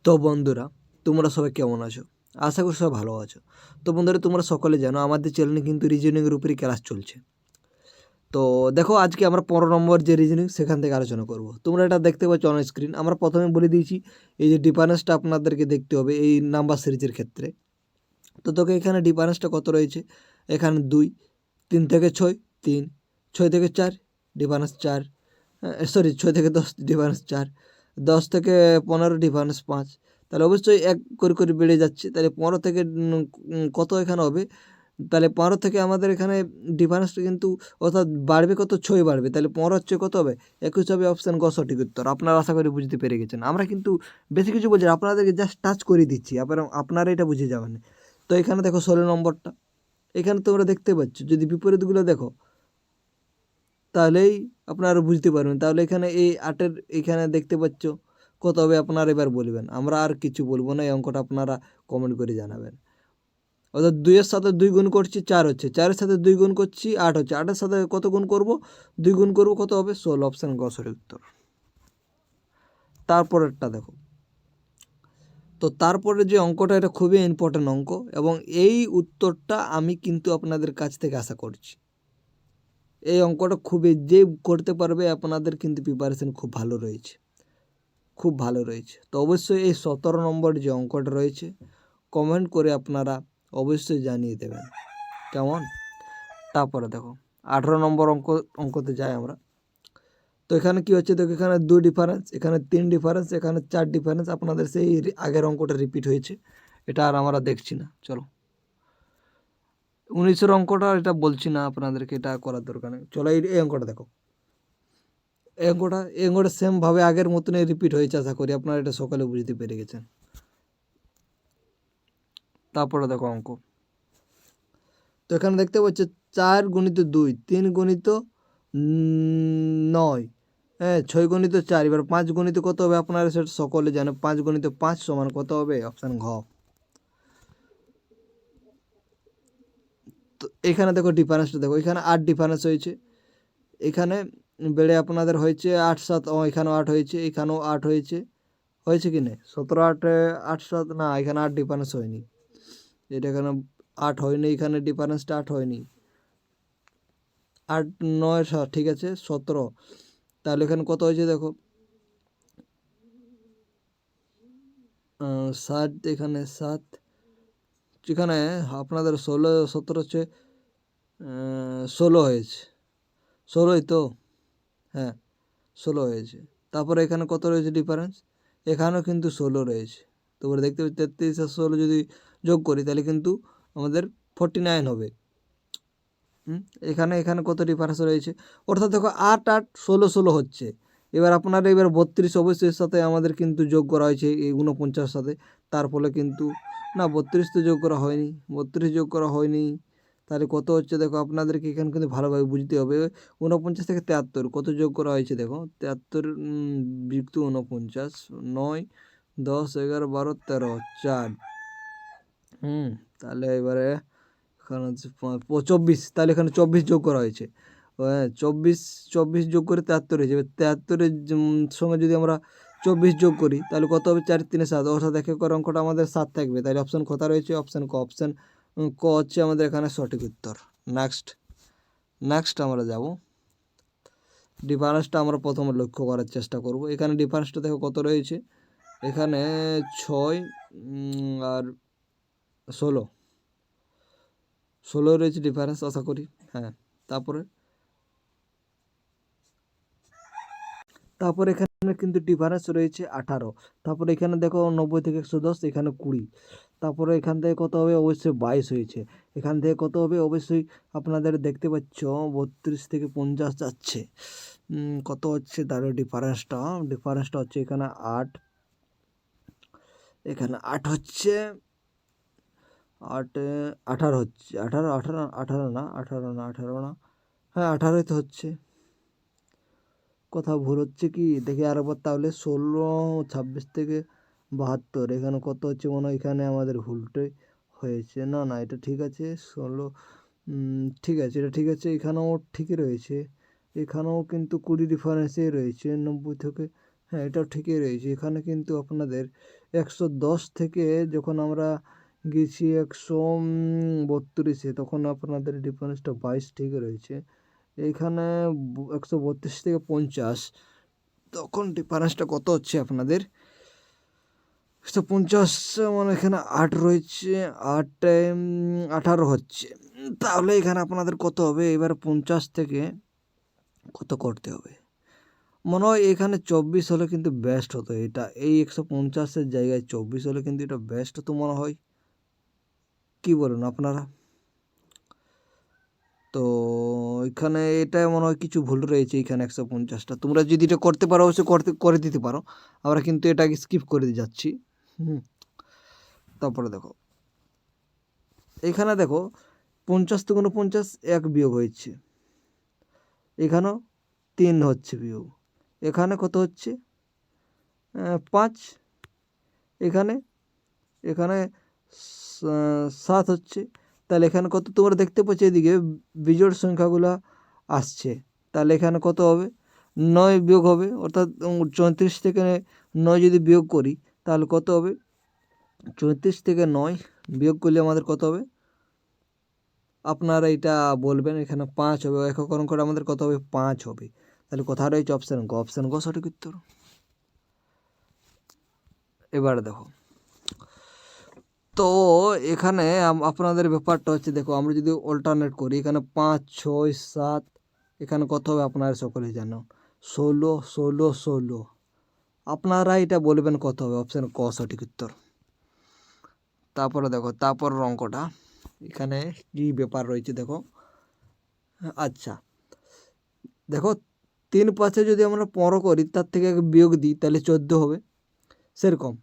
তো বন্ধুরা, তোমরা সবাই কেমন আছো? আশা করি সবাই ভালো আছো। তো বন্ধুরা, তোমরা সকলে জানো আমাদের চ্যানেলে কিন্তু রিজনিংয়ের উপরই ক্লাস চলছে। তো দেখো, আজকে আমরা 15 নম্বর যে রিজনিং সেখান থেকে আলোচনা করব। তোমরা এটা দেখতে পাচ্ছ অন স্ক্রিন। আমরা প্রথমে বলে দিয়েছি এই যে ডিফারেন্সটা আপনাদেরকে দেখতে হবে এই নাম্বার সিরিজের ক্ষেত্রে। তো তোকে এখানে ডিফারেন্সটা কত রয়েছে? এখানে 2, 3 থেকে 6, 3, 6 থেকে 4, ডিফারেন্স 4, সরি 6 থেকে 10, ডিফারেন্স 4, 10 থেকে 15, ডিফারেন্স 5। তাহলে অবশ্যই এক করে করে বেড়ে যাচ্ছে। তাহলে 15 থেকে কত এখানে হবে? তাহলে 15 থেকে আমাদের এখানে ডিফারেন্সটা কিন্তু অর্থাৎ বাড়বে কত? 6 বাড়বে। তাহলে 15 হচ্ছে কত হবে? 21 হবে। অপশান গ সঠিক উত্তর। আপনারা আশা করি বুঝতে পেরে গেছেন। আমরা কিন্তু বেশি কিছু বলছি না, আপনাদেরকে জাস্ট টাচ করে দিচ্ছি, আপনারা এটা বুঝে যাবেন। তো এখানে দেখো 16 নম্বরটা, এখানে তোমরা দেখতে পাচ্ছ যদি বিপরীতগুলো দেখো তাহলেই আপনারা বুঝতে পারবেন। তাহলে এখানে এই 8-এর এখানে দেখতে পাচ্ছ কত হবে? আপনারা এবার বলবেন, আমরা আর কিছু বলবো না। এই অঙ্কটা আপনারা কমেন্ট করে জানাবেন। অর্থাৎ 2-এর সাথে 2 গুণ করছি 4 হচ্ছে, 4-এর সাথে 2 গুণ করছি 8 হচ্ছে, 8-এর সাথে কত গুণ করব? 2 গুণ করব, কত হবে? 16। অপশান গ সঠিক উত্তর। তারপরেরটা দেখো, তো তারপরে যে অঙ্কটা, এটা খুবই ইম্পর্ট্যান্ট অঙ্ক এবং এই উত্তরটা আমি কিন্তু আপনাদের কাছ থেকে আশা করছি। এই অঙ্কটা খুবই, যে করতে পারবে আপনাদের কিন্তু প্রিপারেশন খুব ভালো রয়েছে, খুব ভালো রয়েছে। তো অবশ্যই এই 17 নম্বর যে অঙ্কটা রয়েছে কমেন্ট করে আপনারা অবশ্যই জানিয়ে দেবেন, কেমন? তারপরে দেখো 18 নম্বর অঙ্কতে যাই আমরা। তো এখানে কি হচ্ছে দেখো, এখানে 2 ডিফারেন্স, এখানে 3 ডিফারেন্স, এখানে 4 ডিফারেন্স। আপনাদের সেই আগের অঙ্কটা রিপিট হয়েছে, এটা আর আমরা দেখছি না। চলো 19-এর অঙ্কটা, এটা বলছি না আপনাদেরকে, এটা করার দরকার নেই। চলো এই অঙ্কটা দেখো। এই অঙ্কটা সেমভাবে আগের মতনই রিপিট হয়েছে। আশা করি আপনারা এটা সকালে বুঝতে পেরে গেছেন। তারপরে দেখো অঙ্ক, তো এখানে দেখতে পাচ্ছি 4 গুণিত 2, 3 গুণিত 9, হ্যাঁ 6 গুণিত 4। এবার 5 গুণিত কত হবে? আপনারা সেটা সকলে জানে। 5 গুণিত 5 সমান কত হবে? অপশান ঘ। তো এখানে দেখো ডিফারেন্সটা দেখো, এখানে 8 ডিফারেন্স হয়েছে, এখানে বেড়ে আপনাদের হয়েছে 8, 7, এখানেও 8 হয়েছে, এখানেও 8 হয়েছে। হয়েছে কি না? 17, 8, 8, 7 না, এখানে 8 ডিফারেন্স হয়নি। এটা এখানে 8 হয়নি, এখানে ডিফারেন্সটা 8 হয়নি। 8, 9, 7, ঠিক আছে 17। তাহলে এখানে কত হয়েছে দেখো, 7, এখানে 7, এখানে আপনাদের 16, 17 হচ্ছে 16 হয়েছে। 16ই তো, হ্যাঁ 16 হয়েছে। তারপরে এখানে কত রয়েছে ডিফারেন্স? এখানেও কিন্তু 16 রয়েছে। তোমরা দেখতে পাচ্ছি 33 আর 16 যদি যোগ করি তাহলে কিন্তু আমাদের 49 হবে। এখানে কত ডিফারেন্স রয়েছে? অর্থাৎ দেখো 8, 8, 16, 16 হচ্ছে। এবার 32 অবশ্যই এর সাথে আমাদের কিন্তু যোগ করা হয়েছে এই 49 সাথে। তার ফলে কিন্তু না, 32 তো যোগ করা হয়নি, 32 যোগ করা হয়নি। তাহলে কত হচ্ছে দেখো, আপনাদেরকে এখানে কিন্তু ভালোভাবে বুঝতে হবে। 49 থেকে 73 কত যোগ করা হয়েছে দেখো, 73 যুক্ত 49, 9, 10, 11, 12, 13, 4। তাহলে এবারে এখানে হচ্ছে 24, তাহলে এখানে 24 যোগ করা হয়েছে। হ্যাঁ 24 যোগ করে 73 হয়ে যাবে। 73-এর সঙ্গে যদি আমরা 24 যোগ করি তাহলে কত হবে? 4, 3, 7, অর্থাৎ এক করে অঙ্কটা আমাদের 7 থাকবে। তাহলে অপশান কোথা রয়েছে? অপশান ক। অপশান ক হচ্ছে আমাদের এখানে সঠিক উত্তর। নেক্সট আমরা যাব, ডিফারেন্সটা আমরা প্রথমে লক্ষ্য করার চেষ্টা করব। এখানে ডিফারেন্সটা দেখো কত রয়েছে, এখানে 6 আর 16 রয়েছে ডিফারেন্স আশা করি। হ্যাঁ তারপরে এখানে কিন্তু ডিফারেন্স রয়েছে 18। তারপরে এখানে দেখো 90 থেকে 110, এখানে 20। তারপরে এখান থেকে কত হবে? অবশ্যই 22 হয়েছে। এখান থেকে কত হবে? অবশ্যই আপনাদের দেখতে পাচ্ছ 32 থেকে 50 যাচ্ছে। কত হচ্ছে তার ডিফারেন্সটা হচ্ছে এখানে 8, এখানে 8 হচ্ছে, 8, 18 হচ্ছে, 18, 18, 18 না, 18 না, 18 না, হ্যাঁ 18ই তো হচ্ছে। কোথাও ভুল হচ্ছে কি দেখি আরেকবার। তাহলে 16, 26 থেকে 72, এখানে কত হচ্ছে মনে হয় এখানে আমাদের ভুলটাই হয়েছে। না না, এটা ঠিক আছে 16, ঠিক আছে, এটা ঠিক আছে, এখানেও ঠিকই রয়েছে। এখানেও কিন্তু 20 ডিফারেন্সেই রয়েছে 90 থেকে, হ্যাঁ, এটাও ঠিকই রয়েছে। এখানে কিন্তু আপনাদের 110 থেকে যখন আমরা গেছি 132-এ, তখন আপনাদের ডিফারেন্সটা 22 ঠিক রয়েছে। এইখানে 132 থেকে 50, তখন ডিফারেন্সটা কত হচ্ছে আপনাদের 150, মানে এখানে 8 রয়েছে, 8 18 হচ্ছে। তাহলে এখানে আপনাদের কত হবে? এবার 50 থেকে কত করতে হবে? মনে হয় এখানে 24 হলে কিন্তু বেস্ট হতো। এটা এই 150-এর জায়গায় 24 হলে কিন্তু এটা বেস্ট হতো মনে হয়। কি বলেন আপনারা? তো এখানে এটাই মনে হয় কিছু ভুল রয়েছে এখানে 150টা। তোমরা যদি এটা করতে পারো অবশ্যই করে দিতে পারো। আমরা কিন্তু এটাকে স্কিপ করে দিয়ে যাচ্ছি। তারপরে দেখো, এখানে দেখো 50 থেকে 49 1 বিয়োগ হয়েছে, এখানেও 3 হচ্ছে বিয়োগ, এখানে কত হচ্ছে 5, এখানে 7 হচ্ছে। তাহলে এখানে কত তোমরা দেখতে পাচ্ছ? এদিকে বিজোড় সংখ্যাগুলো আসছে। তাহলে এখানে কত হবে? 9 বিয়োগ হবে, অর্থাৎ 34 থেকে 9 যদি বিয়োগ করি তাহলে কত হবে? 34 থেকে 9 বিয়োগ করলে আমাদের কত হবে? আপনারা এটা বলবেন। এখানে 5 হবে, এককরণ করে আমাদের কত হবে? 5 হবে। তাহলে কোথায় রয়েছে? অপশান গ। অপশান গ সঠিক উত্তর। এবারে দেখো, তো এখানে আপনাদের ব্যাপারটা হচ্ছে, দেখো আমরা যদি অল্টারনেট করি, এখানে 5, 6, 7, এখানে কত হবে আপনারা সকলেই জানো? 16, 16, 16। আপনারা এটা বলবেন কত হবে? অপশান ক সঠিক উত্তর। তারপরে দেখো, তারপর অঙ্কটা এখানে কি ব্যাপার রয়েছে দেখো। আচ্ছা দেখো, 3 5-এ যদি আমরা 15 করি, তার থেকে বিয়োগ দিই তাহলে 14 হবে। সেরকম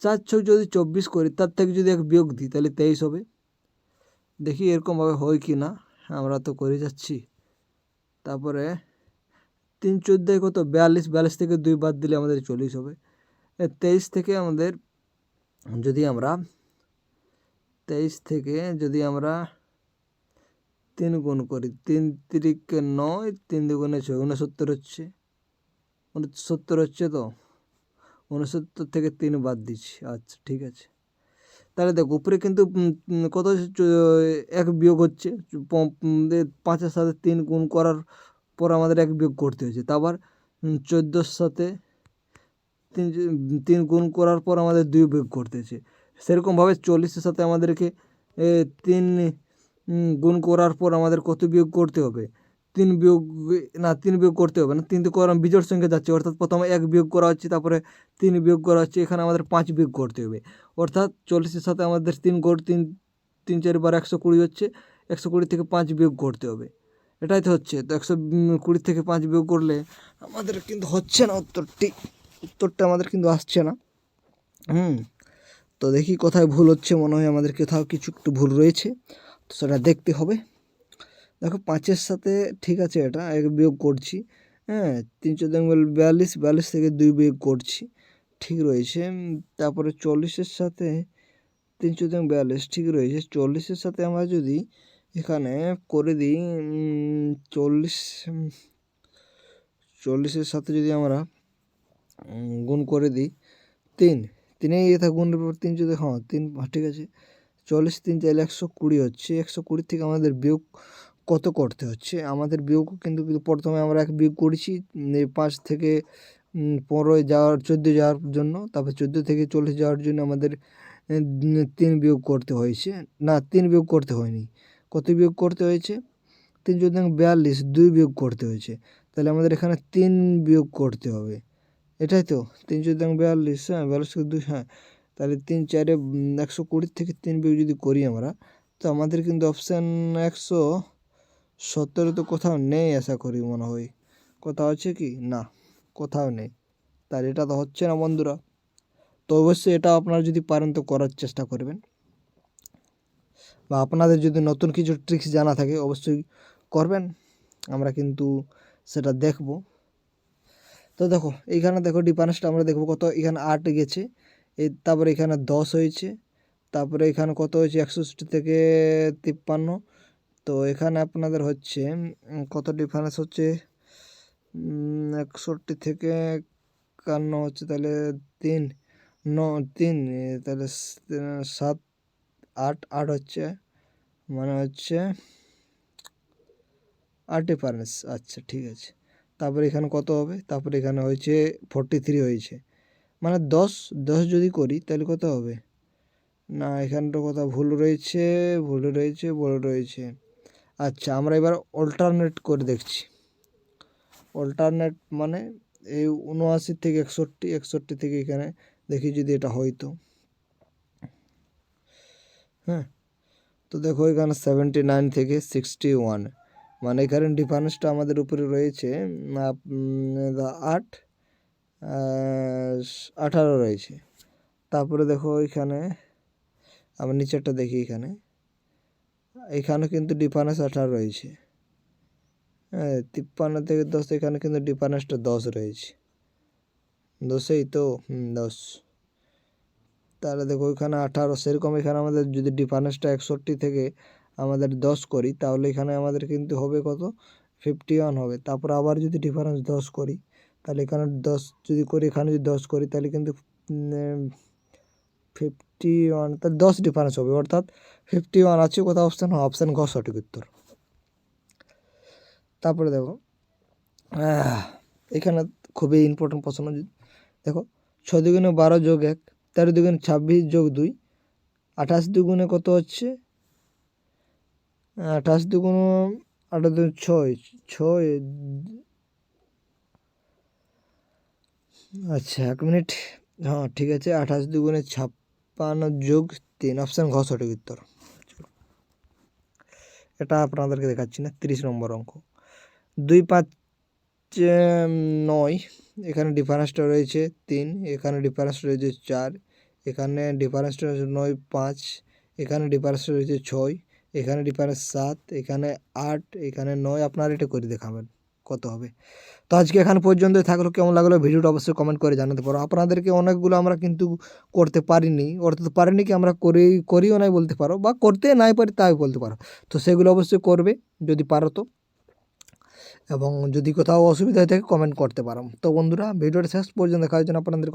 4 6 যদি 24 করি, তার থেকে যদি 1 বিয়োগ দিই তাহলে 23 হবে। দেখি এরকমভাবে হয় কি না, আমরা তো করে যাচ্ছি। তারপরে 3 14 কত? 42, 42 থেকে 2 বাদ দিলে আমাদের 40 হবে। 23 থেকে আমাদের যদি আমরা 23 থেকে যদি আমরা 3 গুণ করি, 3 3 9, 3 2 6, 69 হচ্ছে। 69 হচ্ছে তো, 69 থেকে 3 বাদ দিচ্ছি। আচ্ছা ঠিক আছে। তাহলে দেখো উপরে কিন্তু কত হচ্ছে? 1 বিয়োগ হচ্ছে। 5-এর সাথে 3 গুণ করার পর আমাদের 1 বিয়োগ করতে হয়েছে। তারপর 14-র সাথে 3 গুণ করার পর আমাদের 2 বিয়োগ করতে হয়েছে। সেরকমভাবে 40-এর সাথে আমাদেরকে 3 গুণ করার পর আমাদের কত বিয়োগ করতে হবে? 3 বিয়োগ, না 3 বিয়োগ করতে হবে না, 3 তো করা বিজোড় সংখ্যা যাচ্ছে, অর্থাৎ প্রথমে 1 বিয়োগ করা হচ্ছে, তারপরে 3 বিয়োগ করা হচ্ছে। এখানে আমাদের 5 বিয়োগ করতে হবে, অর্থাৎ 40-এর সাথে আমাদের 3 3 4 বার 120 হচ্ছে। 120 থেকে 5 বিয়োগ করতে হবে। এটাই তো হচ্ছে। তো 120 থেকে 5 বিয়োগ করলে আমাদের কিন্তু হচ্ছে না উত্তরটা আমাদের কিন্তু আসছে না। তো দেখি কোথায় ভুল হচ্ছে, মনে হয় আমাদের কোথাও কিছু একটু ভুল রয়েছে, তো সেটা দেখতে হবে। দেখো 5-এর সাথে ঠিক আছে, এটা 1 বিয়োগ করছি। 3 14 42, 42 থেকে 2 বিয়োগ করছি, ঠিক রয়েছে। তারপরে 40-এর সাথে 3 14 42 ঠিক রয়েছে। 40-এর সাথে আমরা যদি এখানে করে দিই 40-এর সাথে যদি আমরা গুণ করে দিই 3, 3 এটা গুণের পর 3 যদি 3 ঠিক আছে। 40 3 চাইলে 120 হচ্ছে। 120 থেকে আমাদের বিয়োগ কত করতে হচ্ছে? আমাদের বিয়োগ কিন্তু প্রথমে আমরা 1 বিয়োগ করেছি 5 থেকে 15 যাওয়ার 14 যাওয়ার জন্য। তারপর 14 থেকে 40 যাওয়ার জন্য আমাদের 3 বিয়োগ করতে হয়েছে। না, 3 বিয়োগ করতে হয়নি। কত বিয়োগ করতে হয়েছে? 3 14 42, 2 বিয়োগ করতে হয়েছে। তাহলে আমাদের এখানে 3 বিয়োগ করতে হবে। এটাই তো 3 14 42, 42 থেকে 2, তাহলে 3 4 120 থেকে 3 বিয়োগ যদি করি আমরা, তো আমাদের কিন্তু অপশান 117 তো কোথাও নেই আশা করি, মনে হয়। কোথাও আছে কি? না, কোথাও নেই। তাহলে এটা তো হচ্ছে না বন্ধুরা। তো অবশ্যই এটা আপনারা যদি পারেন তো করার চেষ্টা করবেন, বা আপনাদের যদি নতুন কিছু ট্রিক্স জানা থাকে অবশ্যই করবেন, আমরা কিন্তু সেটা দেখব। তো দেখো এইখানে দেখো ডিফারেন্সটা আমরা দেখব কত। এখানে 8 গেছে, তারপরে এখানে 10 হয়েছে, তারপরে এখানে কত হয়েছে? 61 থেকে 53। তো এখানে আপনাদের হচ্ছে কত ডিফারেন্স হচ্ছে? 61 থেকে 51 হচ্ছে তাহলে 3 3 তাহলে 7 8 8 হচ্ছে মানে হচ্ছে 8 ডিফারেন্স। আচ্ছা ঠিক আছে। তারপরে এখানে কত হবে? তারপরে এখানে হয়েছে 43 হয়েছে, মানে 10 যদি করি তাহলে কত হবে? না, এখানটা কোথাও ভুল রয়েছে। আচ্ছা, আমরা এবার অল্টারনেট করে দেখছি। অল্টারনেট মানে এই 79 থেকে 61 থেকে এখানে দেখি যদি এটা হয়তো। হ্যাঁ, তো দেখো এখানে 79 থেকে 61, মানে এখানে ডিফারেন্সটা আমাদের উপরে রয়েছে 18 রয়েছে। তারপরে দেখো এখানে আমরা নিচেরটা দেখি, এখানে কিন্তু ডিফারেন্স 18 রয়েছে। হ্যাঁ, 53 থেকে 10, এখানে কিন্তু ডিফারেন্সটা 10 রয়েছে। 10এই তো 10। তাহলে দেখো এখানে 18, সেরকম এখানে আমাদের যদি ডিফারেন্সটা 61 থেকে আমাদের 10 করি তাহলে এখানে আমাদের কিন্তু হবে কত? 51 হবে। তারপর আবার যদি ডিফারেন্স 10 করি তাহলে এখানে 10 যদি করি, এখানে যদি 10 করি তাহলে কিন্তু 51, তাহলে 10 ডিফারেন্স হবে, অর্থাৎ 51 আছে কোথাও অপশান? অপশান ঘ সঠিক উত্তর। তারপরে দেখো এখানে খুবই ইম্পর্টেন্ট প্রশ্ন। দেখো 6 দুগুণে 12 যোগ 1, 13 দুগুণে 26 যোগ 2, 28 দুগুণে কত হচ্ছে? 28 দুগুণ 8 দুগুণ 6। আচ্ছা 1 মিনিট। হ্যাঁ ঠিক আছে, 28 দুগুণে 56 যোগ 3, অপশান ঘ সঠিক উত্তর। এটা আপনাদেরকে দেখাচ্ছি না, 30 নম্বর অঙ্ক। 2 5 9, এখানে ডিফারেন্সটা রয়েছে 3, এখানে ডিফারেন্স রয়েছে 4, এখানে ডিফারেন্সটা রয়েছে 9 5, এখানে ডিফারেন্সটা রয়েছে 6, এখানে ডিফারেন্স 7, এখানে 8, এখানে 9। আপনারা এটা করে দেখাবেন কত হবে। তো আজকে এখানে পর্যন্তই থাকলো। কেমন লাগলো ভিডিওটা অবশ্যই কমেন্ট করে জানাতে পারো। আপনাদেরকে অনেকগুলো আমরা কিন্তু করতে পারিনি, কি আমরা করিও নাই বলতে পারো, বা করতে নাই পারি তাই বলতে পারো। তো সেগুলো অবশ্যই করবে যদি পারো তো, এবং যদি কোথাও অসুবিধা হয়ে থাকে কমেন্ট করতে পারো। তো বন্ধুরা, ভিডিওটা শেষ পর্যন্ত দেখার জন্য আপনাদের